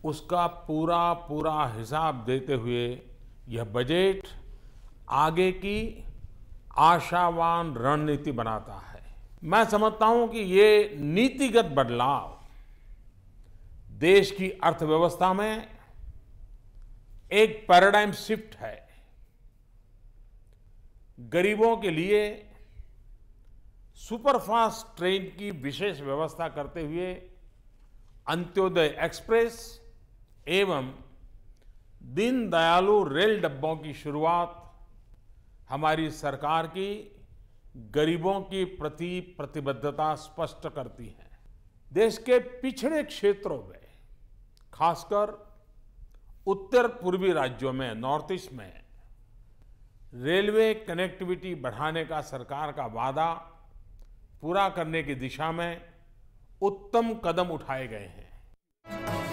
उसका पूरा पूरा हिसाब देते हुए यह बजट आगे की आशावान रणनीति बनाता है। मैं समझता हूं कि ये नीतिगत बदलाव देश की अर्थव्यवस्था में एक पैराडाइम शिफ्ट है। गरीबों के लिए सुपरफास्ट ट्रेन की विशेष व्यवस्था करते हुए अंत्योदय एक्सप्रेस एवं दीनदयालु रेल डब्बों की शुरुआत हमारी सरकार की गरीबों की प्रति प्रतिबद्धता स्पष्ट करती है। देश के पिछड़े क्षेत्रों में, खासकर उत्तर पूर्वी राज्यों में, नॉर्थ ईस्ट में रेलवे कनेक्टिविटी बढ़ाने का सरकार का वादा पूरा करने की दिशा में उत्तम कदम उठाए गए हैं।